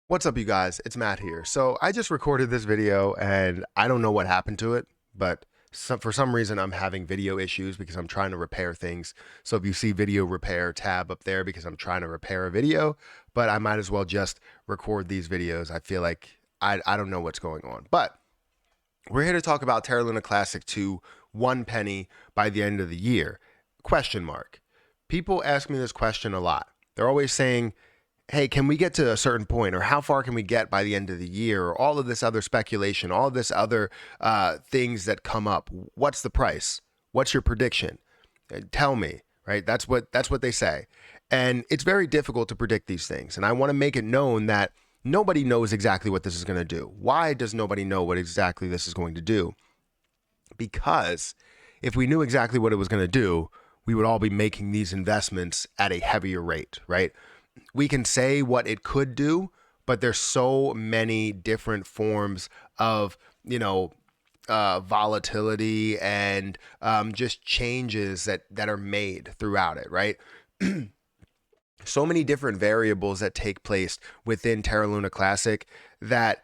What's up, you guys? It's Matt here. So I just recorded this video and I don't know what happened to it, but for some reason I'm having video issues because I'm trying to repair things. So if you see video repair tab up there because I'm trying to repair a video, but I might as well just record these videos. I feel like I don't know what's going on. But we're here to talk about Terra Luna Classic 2 1 penny by the end of the year. Question mark. People ask me this question a lot. They're always saying, hey, can we get to a certain point, or how far can we get by the end of the year, or all of this other speculation, all of this other things that come up. What's the price? What's your prediction? Tell me, right? That's what they say, and it's very difficult to predict these things. And I want to make it known that nobody knows exactly what this is going to do. Why does nobody know what exactly this is going to do? Because if we knew exactly what it was going to do, we would all be making these investments at a heavier rate, right? We can say what it could do, but there's so many different forms of, volatility and just changes that are made throughout it, right? So many different variables that take place within Terra Luna Classic that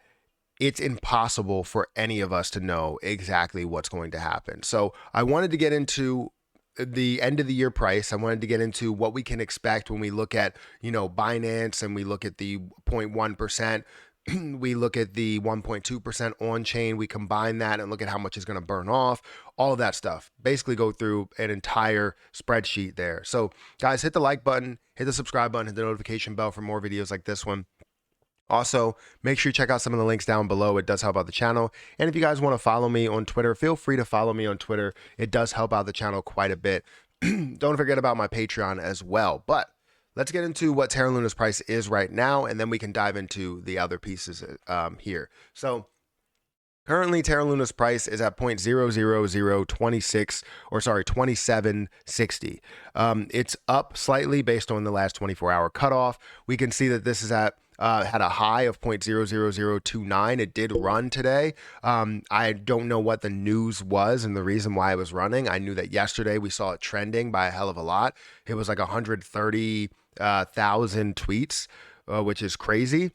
it's impossible for any of us to know exactly what's going to happen. So I wanted to get into the end of the year price. I wanted to get into what we can expect when we look at, Binance, and we look at the 0.1%. We look at the 1.2% on chain. We combine that and look at how much is going to burn off, all of that stuff. Basically go through an entire spreadsheet there. So guys, hit the like button, hit the subscribe button, hit the notification bell for more videos like this one. Also, make sure you check out some of the links down below. It does help out the channel. And if you guys want to follow me on Twitter, feel free to follow me on Twitter. It does help out the channel quite a bit. Don't forget about my Patreon as well. But let's get into what Terra Luna's price is right now, and then we can dive into the other pieces here. So currently, Terra Luna's price is at 0.00026, or sorry, 2760. It's up slightly based on the last 24-hour cutoff. We can see that this is at had a high of 0.00029. It did run today. I don't know what the news was and the reason why it was running. I knew that yesterday we saw it trending by a hell of a lot. It was like 130,000 tweets, which is crazy.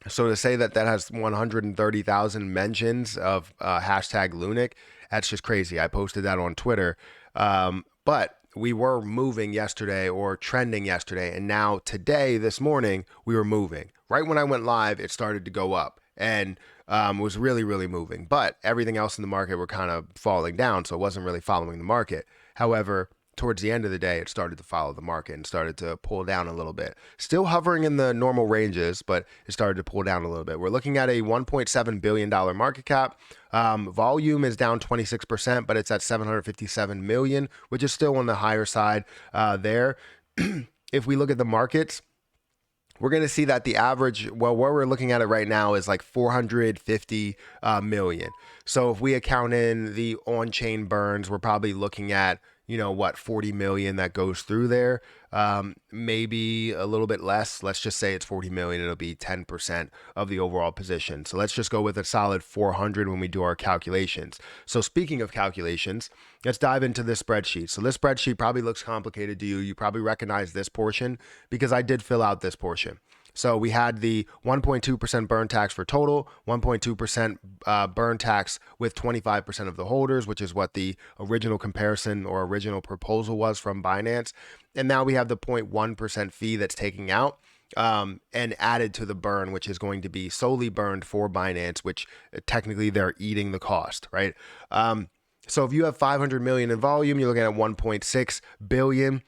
So to say that that has 130,000 mentions of hashtag Lunic, that's just crazy. I posted that on Twitter. But we were moving yesterday, or trending yesterday, and now today, this morning, we were moving. Right when I went live, it started to go up and was really, really moving. But everything else in the market were kind of falling down, so it wasn't really following the market. However, towards the end of the day, it started to follow the market and started to pull down a little bit. Still hovering in the normal ranges, but it started to pull down a little bit. We're looking at a $1.7 billion market cap. Volume is down 26%, but it's at 757 million, which is still on the higher side there. If we look at the markets, we're going to see that the average, well, where we're looking at it right now is like 450 million. So if we account in the on-chain burns, we're probably looking at, 40 million that goes through there. Maybe a little bit less. Let's just say it's 40 million. It'll be 10% of the overall position. So let's just go with a solid 400 when we do our calculations. So speaking of calculations, let's dive into this spreadsheet. So this spreadsheet probably looks complicated to you. You probably recognize this portion because I did fill out this portion. So we had the 1.2% burn tax for total, 1.2% burn tax with 25% of the holders, which is what the original comparison or original proposal was from Binance. And now we have the 0.1% fee that's taking out and added to the burn, which is going to be solely burned for Binance, which technically they're eating the cost, right? So if you have 500 million in volume, you're looking at 1.6 billion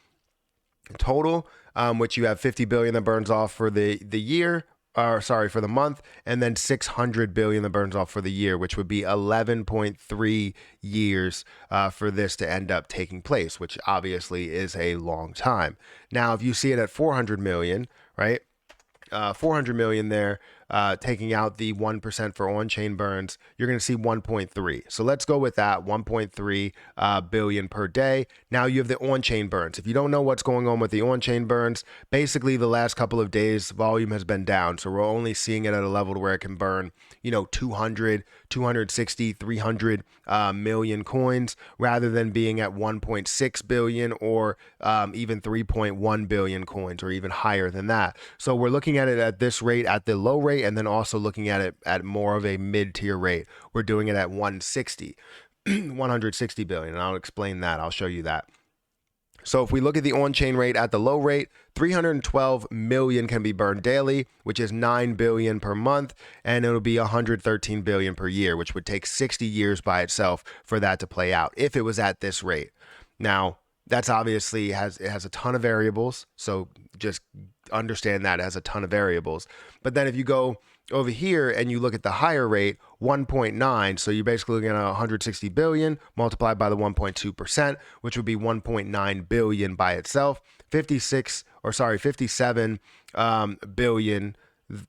total, which you have 50 billion that burns off for the year, or sorry, for the month, and then 600 billion that burns off for the year, which would be 11.3 years for this to end up taking place, which obviously is a long time. Now, if you see it at 400 million, right? 400 million there, taking out the 1% for on-chain burns, you're going to see 1.3. So let's go with that, 1.3 billion per day. Now you have the on-chain burns. If you don't know what's going on with the on-chain burns, basically the last couple of days volume has been down. So we're only seeing it at a level where it can burn, 200, 260, 300 million coins, rather than being at 1.6 billion or even 3.1 billion coins, or even higher than that. So we're looking at it at this rate, at the low rate, and then also looking at it at more of a mid-tier rate. We're doing it at 160 billion, and I'll explain that. I'll show you that. So if we look at the on-chain rate at the low rate, 312 million can be burned daily, which is 9 billion per month, and it'll be 113 billion per year, which would take 60 years by itself for that to play out if it was at this rate. Now, that's obviously it has a ton of variables, so just understand that it has a ton of variables. But then if you go over here and you look at the higher rate, 1.9, so you're basically looking at 160 billion multiplied by the 1.2%, which would be 1.9 billion by itself. 57 billion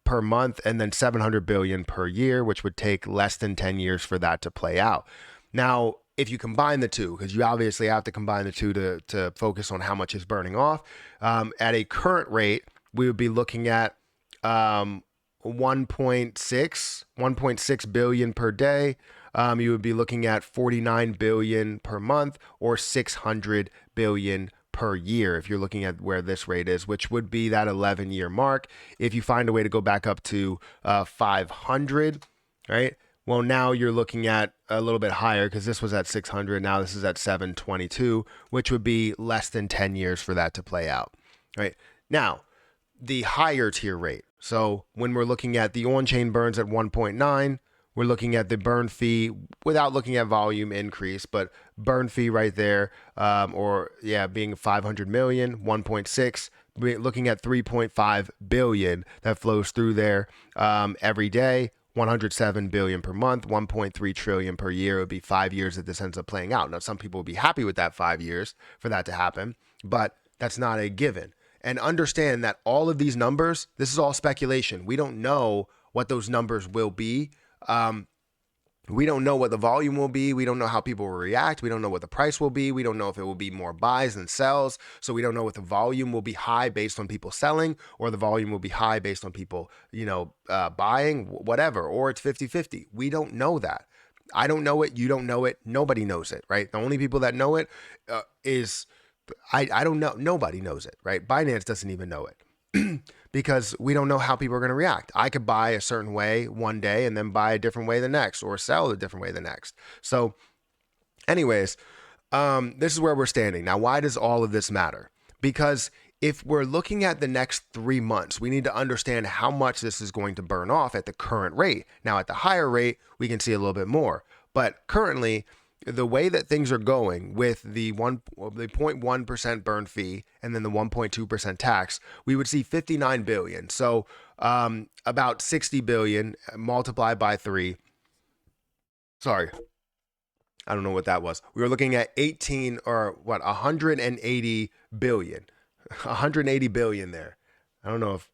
per month, and then 700 billion per year, which would take less than 10 years for that to play out. Now, if you combine the two, because you obviously have to combine the two to focus on how much is burning off, at a current rate, we would be looking at 1.6 billion per day. You would be looking at 49 billion per month, or 600 billion per year if you're looking at where this rate is, which would be that 11-year mark. If you find a way to go back up to 500, right? Well, now you're looking at a little bit higher, because this was at 600. Now this is at 722, which would be less than 10 years for that to play out, right? Now, the higher tier rate. So when we're looking at the on-chain burns at 1.9, we're looking at the burn fee without looking at volume increase, but burn fee right there, being 500 million, 1.6, we're looking at 3.5 billion that flows through there every day. 107 billion per month, 1.3 trillion per year. It would be 5 years that this ends up playing out. Now, some people would be happy with that 5 years for that to happen, but that's not a given. And understand that all of these numbers, this is all speculation. We don't know what those numbers will be. We don't know what the volume will be. We don't know how people will react. We don't know what the price will be. We don't know if it will be more buys than sells. So we don't know if the volume will be high based on people selling, or the volume will be high based on people, buying, whatever, or it's 50-50. We don't know that. I don't know it. You don't know it. Nobody knows it, right? The only people that know it is, I don't know. Nobody knows it, right? Binance doesn't even know it. Because we don't know how people are going to react. I could buy a certain way one day and then buy a different way the next, or sell a different way the next. So anyways, this is where we're standing. Now, why does all of this matter? Because if we're looking at the next 3 months, we need to understand how much this is going to burn off at the current rate. Now, at the higher rate, we can see a little bit more. But currently, the way that things are going with the 0.1% burn fee and then the 1.2% tax, we would see 59 billion. So about 60 billion multiplied by 3. Sorry, I don't know what that was. We were looking at 180 billion. 180 billion there. I don't know if,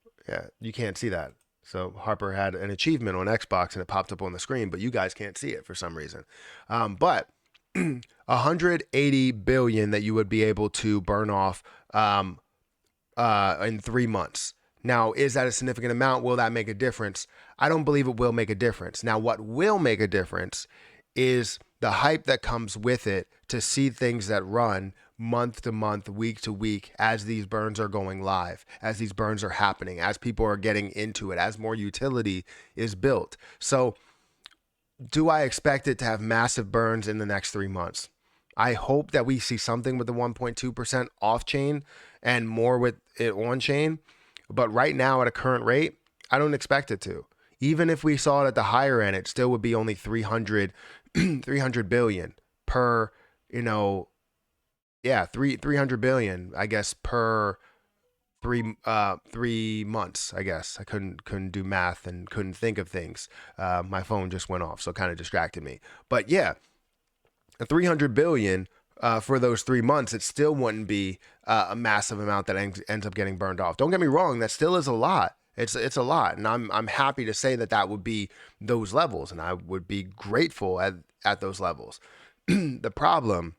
you can't see that. So Harper had an achievement on Xbox and it popped up on the screen, but you guys can't see it for some reason. But 180 billion that you would be able to burn off in 3 months. Now, is that a significant amount? Will that make a difference? I don't believe it will make a difference. Now, what will make a difference is the hype that comes with it, to see things that run month to month, week to week, as these burns are going live, as these burns are happening, as people are getting into it, as more utility is built. So do I expect it to have massive burns in the next 3 months? I hope that we see something with the 1.2% off chain and more with it on chain. But right now, at a current rate, I don't expect it to. Even if we saw it at the higher end, it still would be only 300 billion per, 300 billion, I guess, per 3 months. I guess I couldn't do math and couldn't think of things. My phone just went off, so it kind of distracted me. But yeah, 300 billion for those 3 months, it still wouldn't be a massive amount that ends up getting burned off. Don't get me wrong, that still is a lot. It's a lot, and I'm happy to say that that would be those levels, and I would be grateful at those levels. The problem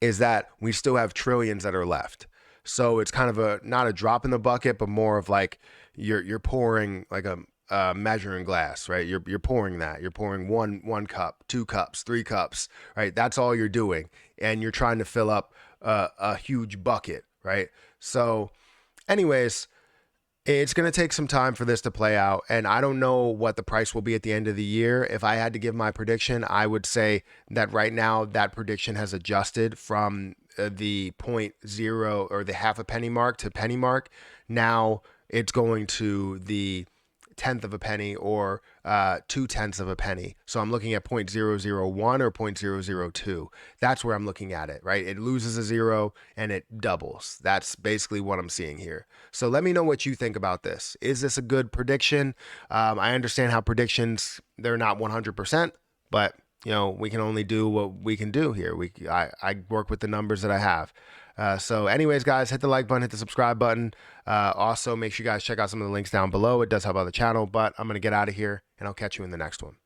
is that we still have trillions that are left. So it's kind of a not a drop in the bucket, but more of like you're pouring like a measuring glass, right? You're pouring that. You're pouring one cup, 2 cups, 3 cups, right? That's all you're doing, and you're trying to fill up a huge bucket, right? So, anyways, it's going to take some time for this to play out, and I don't know what the price will be at the end of the year. If I had to give my prediction, I would say that right now that prediction has adjusted from the point zero or the half a penny mark to penny mark. Now it's going to the tenth of a penny or 2/10 of a penny. So I'm looking at 0.001 or 0.002. That's where I'm looking at it, right? It loses a zero and it doubles. That's basically what I'm seeing here. So let me know what you think about this. Is this a good prediction? I understand how predictions, they're not 100%, but we can only do what we can do here. I work with the numbers that I have. So anyways, guys, hit the like button, hit the subscribe button. Also, make sure you guys check out some of the links down below. It does help out the channel, but I'm going to get out of here, and I'll catch you in the next one.